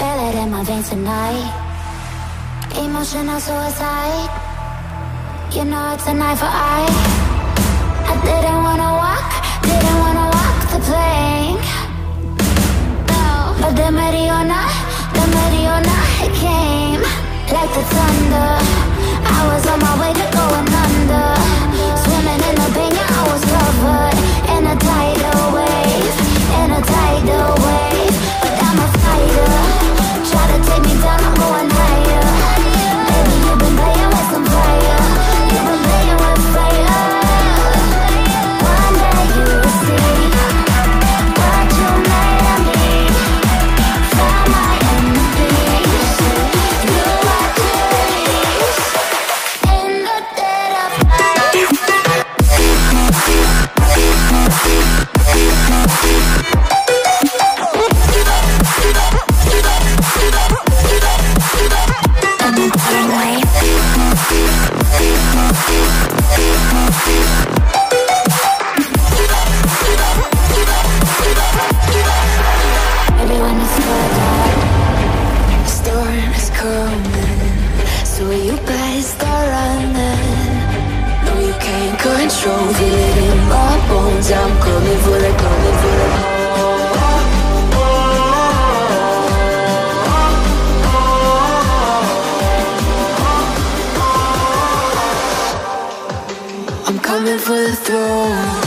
feel it in my veins tonight. Emotional suicide. You know it's an eye for eye. I didn't wanna walk the plank. No, but the Mariona, it came like the thunder. I was on my way to going under. Swimming in the pain, yeah, I was covered in a tidal wave, in a tidal wave. But I'm a fighter. Try to take me down, I'm going higher. Baby, you've been playing with some fire. You've been playing with fire. One day you will see what you made of me. Found my enemies. Do what you release. In the dead of night. Everyone is forgot. The storm is coming, so you better start running. No, you can't control, feel it in my bones. I'm coming for the, coming for the. I'm coming for the throne.